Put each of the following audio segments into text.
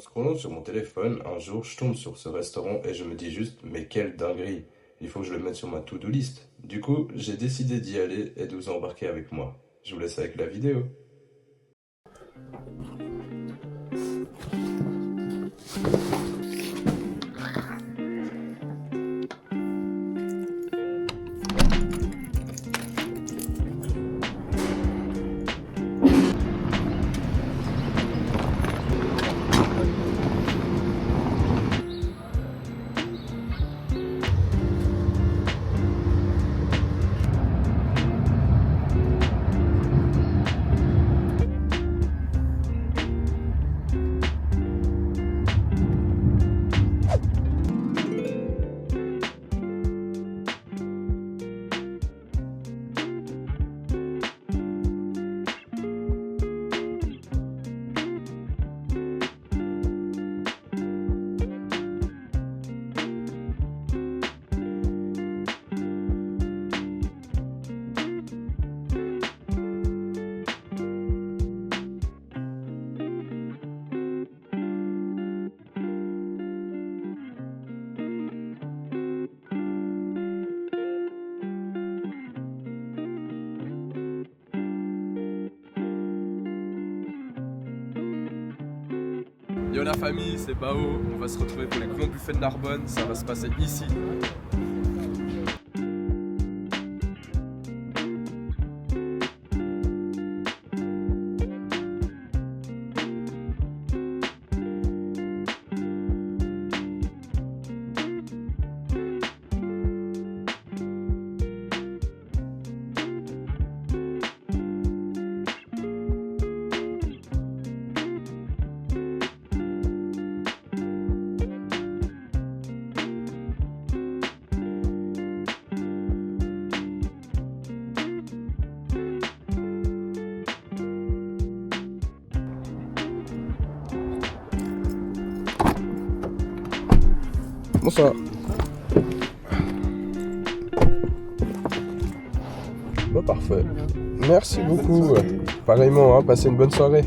scrollant sur mon téléphone, un jour, je tombe sur ce restaurant et je me dis juste, mais quelle dinguerie! Il faut que je le mette sur ma to-do list. Du coup, j'ai décidé d'y aller et de vous embarquer avec moi. Je vous laisse avec la vidéo. Yo la famille, c'est Bao, on va se retrouver pour les grands buffets de Narbonne, ça va se passer ici. Bonsoir. Bah, parfait. Merci beaucoup. Pareillement, hein, passez une bonne soirée.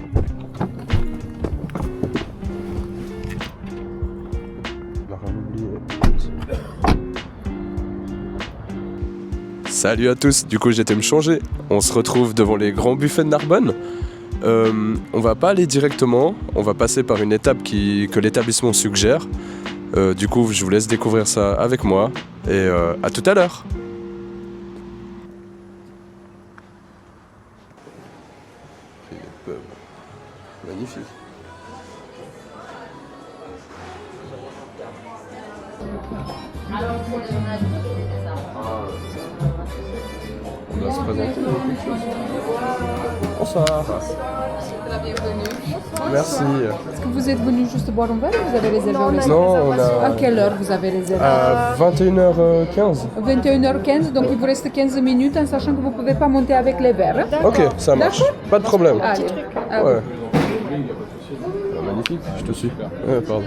Salut à tous, du coup j'étais me changer. On se retrouve devant les grands buffets de Narbonne. On va pas aller directement, on va passer par une étape que l'établissement suggère. Du coup, je vous laisse découvrir ça avec moi et à tout à l'heure. Magnifique. On va se présenter. Bonsoir. La bienvenue. Merci. Est-ce que vous êtes venu juste boire un verre ou vous avez réservé au restaurant? Non, on a À quelle heure vous avez réservé? à 21h15. 21h15, donc il vous reste 15 minutes en sachant que vous ne pouvez pas monter avec les verres. Ok, ça marche. Pas de problème. Allez, à vous. Ouais. Magnifique, je te suis. Ouais, pardon.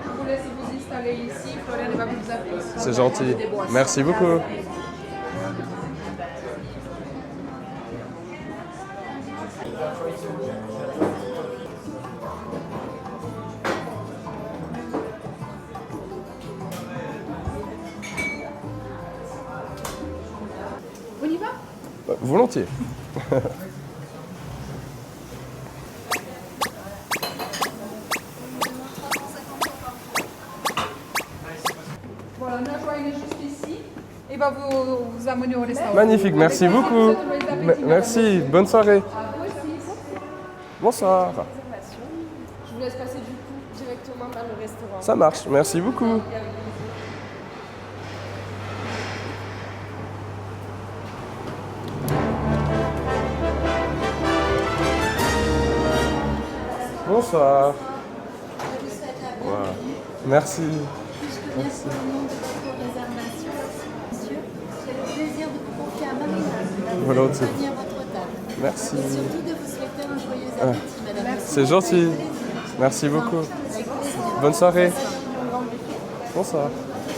Je vous laisse vous installer ici, Florian va vous appeler. C'est gentil. Merci beaucoup. On y va? Volontiers. Voilà, Najwa il est juste ici. Il va vous amener au restaurant. Magnifique, merci beaucoup. Merci, bonne soirée. À vous aussi. Bonsoir. Je vous laisse passer du coup directement dans le restaurant. Ça marche, merci beaucoup. Bonsoir. Voilà. Merci. Merci. J'ai le plaisir de vous confier à Marie-Anne. Volontiers. Venir à votre table. Merci. Et surtout de vous souhaiter un joyeux appétit, madame. C'est gentil. Merci beaucoup. Avec plaisir. Bonne soirée. Un grand buffet. Bonsoir.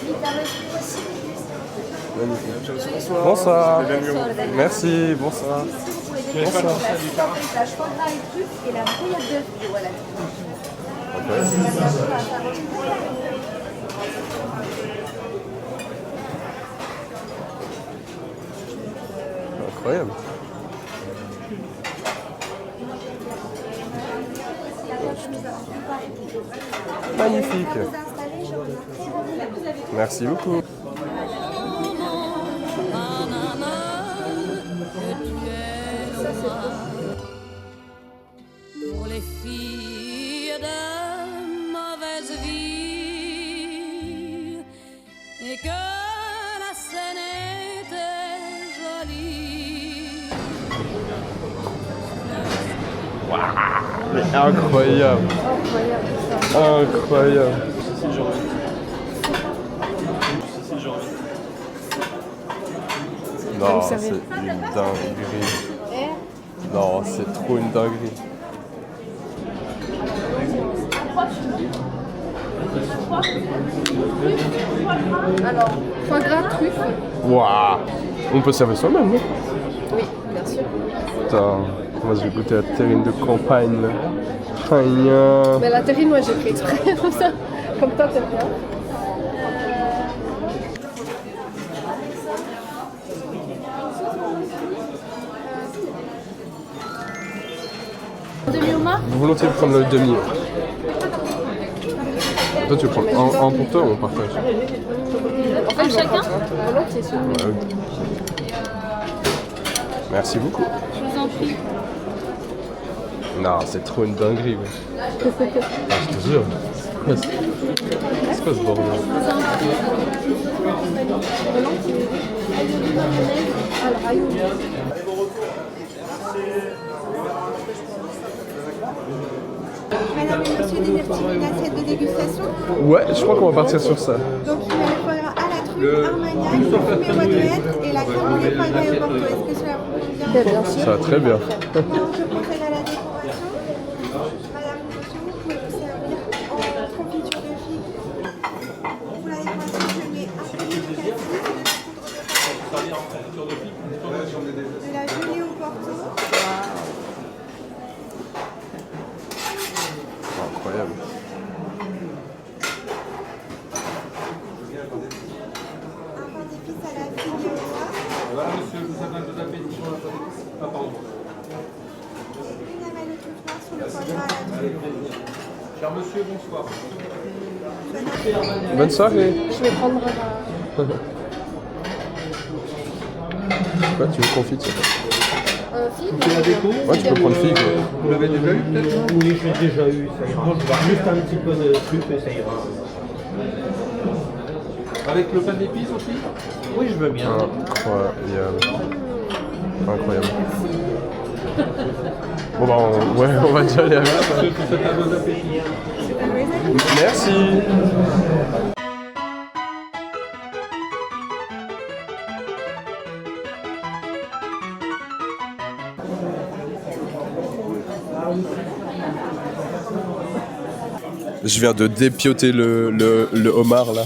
Il paraît possible. Magnifique. Bonsoir. Merci, bonsoir. Bonsoir. La foie gras et truffes et la brouillade d'œufs bio à la Incroyable. Magnifique. Merci beaucoup. Pour les filles de mauvaise vie et que la scène était jolie. Incroyable. Incroyable. Non, c'est une dinguerie. Non, c'est trop une dinguerie. Alors, foie gras, truffe. Waouh. On peut servir soi-même, non? Oui, bien sûr. Putain, moi je vais goûter la terrine de campagne là. Rien. Mais la terrine, moi j'ai pris exprès comme ça. Comme toi, t'aimes bien. Demi-homard. Volontiers prendre le demi. Toi tu prends un pour toi ou on partage? En fait, chacun. Volontiers, s'il vous plaît. Ouais, oui. Merci beaucoup. Je vous en prie. Non, c'est trop une dinguerie, ouais. Ah, je te jure. C'est quoi ce bordel? Volontiers. Aïe, du mayonnaise. Alors, aïe. Madame et monsieur, désirez-vous une assiette de dégustation? Ouais, je crois qu'on va partir sur ça. Donc il y a le foie gras à la truffe, armagnac, le fumé bois de hêtre et la crème brûlée foie gras et au porto. Est-ce que cela vous convient? Bien sûr. Ça va très bien. Donc je procède à la décoration. Madame ou monsieur, vous pouvez vous servir en confiture de figue. Pour la décoration, je mets un peu de cassis, de la gelée au porto, Incroyable. un pain d'épices à la figue et au noix. Voilà, monsieur, vous avez un peu d'appétit. Ah, pardon. Et une lamelle de truffe noire sur le foie gras à la truffe. Cher monsieur, bonsoir. Bonne soirée. Je vais prendre la... Quoi, tu veux confiture? Figue. Ouais, tu peux prendre figue. Vous l'avez déjà eu peut-être? Oui, j'ai déjà eu, ça ira. Juste un petit peu de truffe et ça ira. Avec le pain d'épices aussi? Oui, je veux bien. Incroyable. Incroyable. Bon bah on va déjà aller avec ça. Je vous souhaite un bon appétit. Merci. Je viens de dépioter le homard là.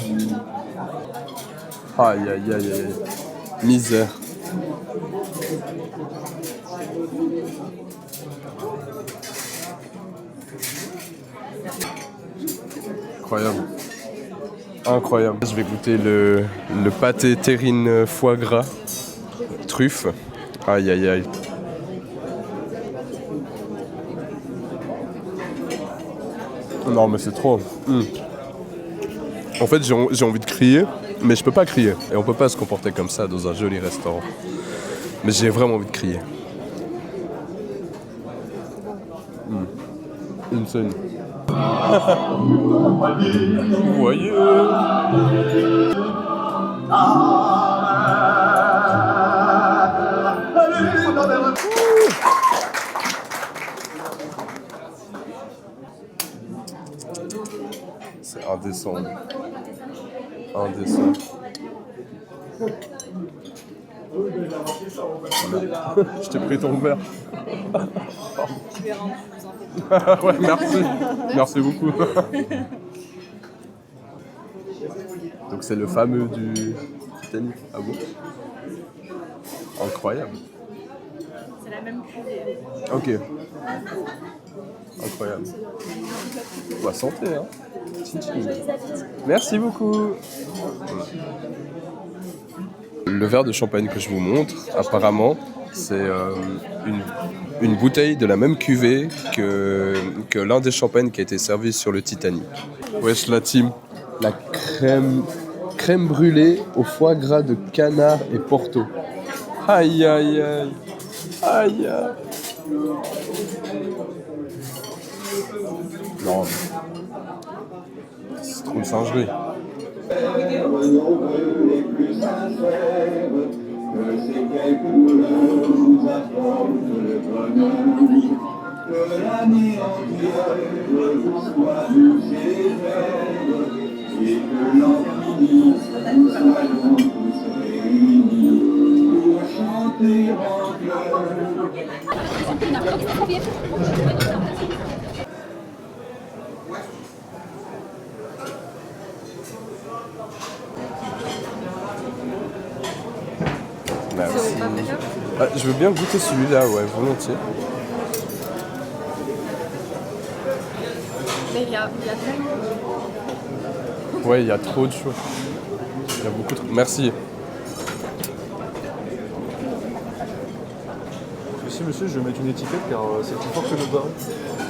Aïe aïe aïe aïe. Misère. Incroyable. Incroyable. Je vais goûter le pâté terrine foie gras. Truffe. Aïe aïe aïe. Non mais c'est trop. En fait j'ai envie de crier, mais je peux pas crier. Et on peut pas se comporter comme ça dans un joli restaurant. Mais j'ai vraiment envie de crier. Une seule. Vous voyez. C'est indécent. Indécent. Je t'ai pris ton verre. Ouais, merci. Merci beaucoup. Donc c'est le fameux Titanic. Ah bon? Incroyable. C'est la même cuvée. Ok. Incroyable. Bah, santé, hein. Merci beaucoup. Le verre de champagne que je vous montre, apparemment, c'est une bouteille de la même cuvée que l'un des champagnes qui a été servi sur le Titanic. Wesh la team, la crème brûlée au foie gras de canard et Porto. Aïe aïe aïe. Aïe aïe. Non, c'est trop une singerie. Merci. Ah, je veux bien goûter celui-là, ouais, volontiers. Mais il y a tellement... Ouais, il y a trop de choses. Il y a beaucoup trop... Merci. Ici, monsieur, je vais mettre une étiquette car c'est plus fort que le beurre.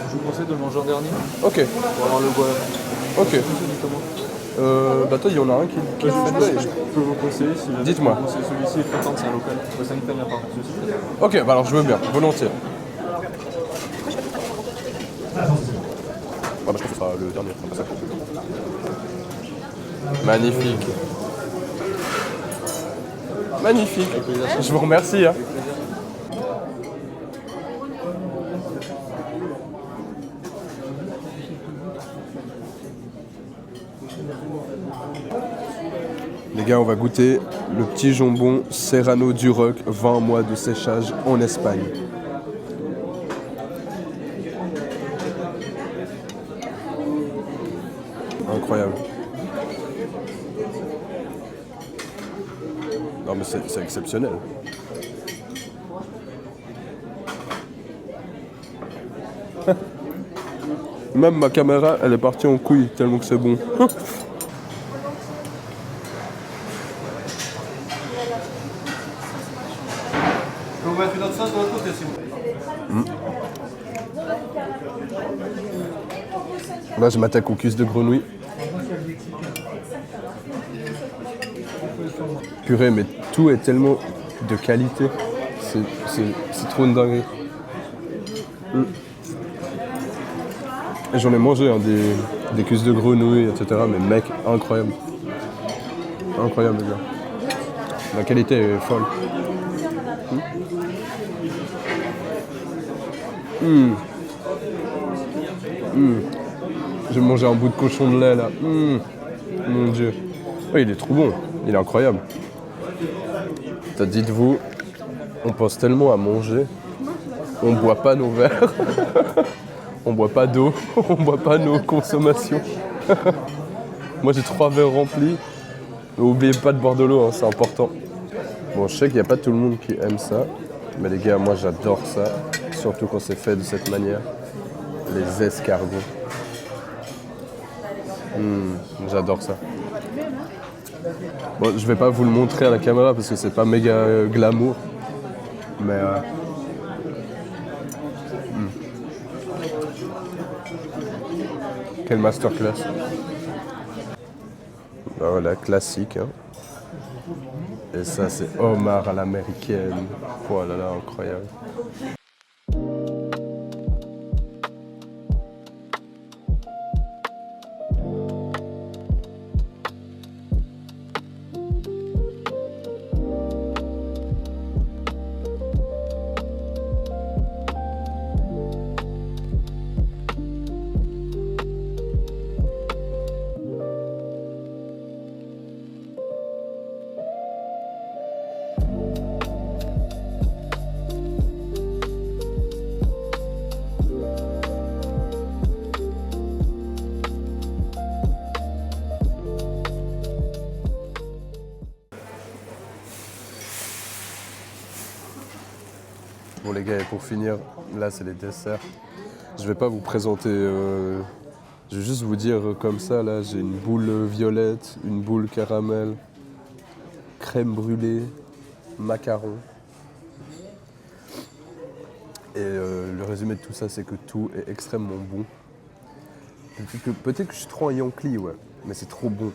Je vous conseille de le manger en dernier Ok. pour avoir le beurre. Ok. Monsieur, dites-moi. Bah toi, il y en a un qui fait de Je peux vous conseiller si jamais Dites-moi. vous conseillez celui-ci est très tendre, c'est un local. C'est un italien par contre. Ceci. Ok, bah alors je veux bien, volontiers. Ah, bah, je pense que ce sera le dernier. Après ça. Magnifique. Magnifique. Je vous remercie. Hein. Les gars, on va goûter le petit jambon Serrano du Roc, 20 mois de séchage en Espagne. Incroyable. Non mais c'est exceptionnel. Même ma caméra, elle est partie en couille tellement que c'est bon. Je peux vous mettre une autre sauce de l'autre côté si vous voulez. Là, je m'attaque aux cuisses de grenouille. Purée, mais tout est tellement de qualité. C'est trop une dinguerie. Et j'en ai mangé hein, des cuisses de grenouille, etc. Mais mec, incroyable. Incroyable, les gars. La qualité est folle. J'ai mangé un bout de cochon de lait là. Mon dieu. Oui, il est trop bon. Il est incroyable. Dites-vous, on pense tellement à manger. On boit pas nos verres. On boit pas d'eau. On boit pas nos consommations. Moi j'ai 3 verres remplis. N'oubliez pas de boire de l'eau, hein, c'est important. Bon, je sais qu'il n'y a pas tout le monde qui aime ça. Mais les gars, moi j'adore ça. Surtout quand c'est fait de cette manière. Les escargots. J'adore ça. Bon, je vais pas vous le montrer à la caméra parce que c'est pas méga glamour. Mais quelle masterclass. Ben voilà, classique. Hein. Et ça, c'est homard à l'américaine. Oh là là, incroyable. Bon les gars, et pour finir, là c'est les desserts. Je vais pas vous présenter, je vais juste vous dire comme ça, là j'ai une boule violette, une boule caramel, crème brûlée, macaron. Et le résumé de tout ça, c'est que tout est extrêmement bon. Peut-être que je suis trop un Yankee, ouais, mais c'est trop bon.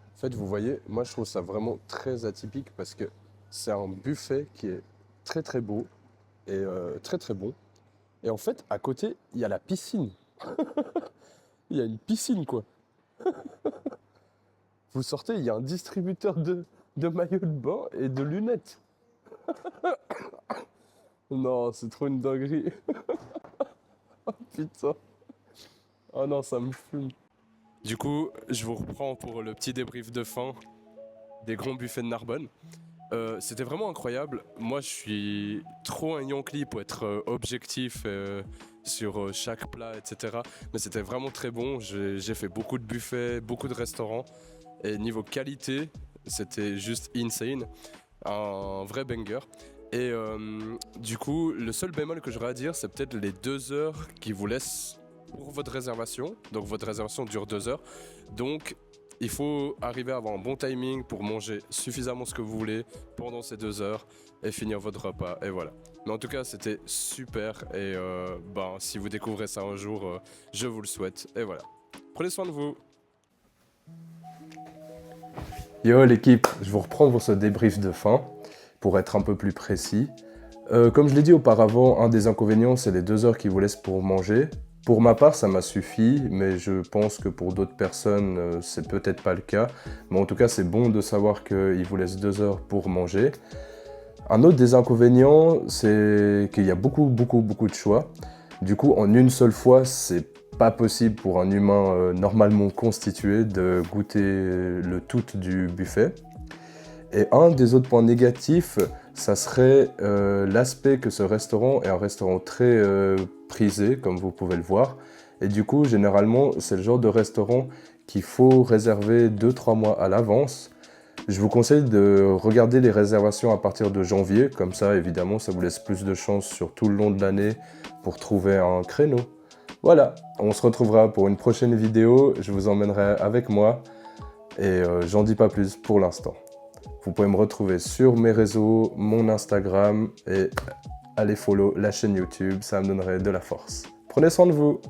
En fait, vous voyez, moi je trouve ça vraiment très atypique parce que c'est un buffet qui est très très beau et très très bon. Et en fait, à côté, il y a la piscine. Il y a une piscine, quoi. Vous sortez, il y a un distributeur de maillots de bain et de lunettes. Non, c'est trop une dinguerie. Oh putain. Oh non, ça me fume. Du coup, je vous reprends pour le petit débrief de fin des grands buffets de Narbonne. C'était vraiment incroyable. Moi, je suis trop un Yankee pour être objectif sur chaque plat, etc. Mais c'était vraiment très bon. J'ai fait beaucoup de buffets, beaucoup de restaurants. Et niveau qualité, c'était juste insane. Un vrai banger. Et du coup, le seul bémol que j'aurais à dire, c'est peut-être les 2 heures qui vous laissent pour votre réservation. Donc votre réservation dure 2 heures. Donc il faut arriver à avoir un bon timing pour manger suffisamment ce que vous voulez pendant ces 2 heures et finir votre repas. Et voilà. Mais en tout cas, c'était super. Et si vous découvrez ça un jour, je vous le souhaite. Et voilà. Prenez soin de vous. Yo l'équipe, je vous reprends pour ce débrief de fin, pour être un peu plus précis. Comme je l'ai dit auparavant, un des inconvénients, c'est les 2 heures qui vous laissent pour manger. Pour ma part, ça m'a suffi, mais je pense que pour d'autres personnes, c'est peut-être pas le cas. Mais en tout cas, c'est bon de savoir qu'ils vous laissent 2 heures pour manger. Un autre des inconvénients, c'est qu'il y a beaucoup de choix. Du coup, en une seule fois, c'est pas possible pour un humain normalement constitué de goûter le tout du buffet. Et un des autres points négatifs, ça serait l'aspect que ce restaurant est un restaurant très prisé, comme vous pouvez le voir. Et du coup, généralement, c'est le genre de restaurant qu'il faut réserver 2-3 mois à l'avance. Je vous conseille de regarder les réservations à partir de janvier. Comme ça, évidemment, ça vous laisse plus de chance sur tout le long de l'année pour trouver un créneau. Voilà, on se retrouvera pour une prochaine vidéo. Je vous emmènerai avec moi. Et j'en dis pas plus pour l'instant. Vous pouvez me retrouver sur mes réseaux, mon Instagram et allez follow la chaîne YouTube, ça me donnerait de la force. Prenez soin de vous.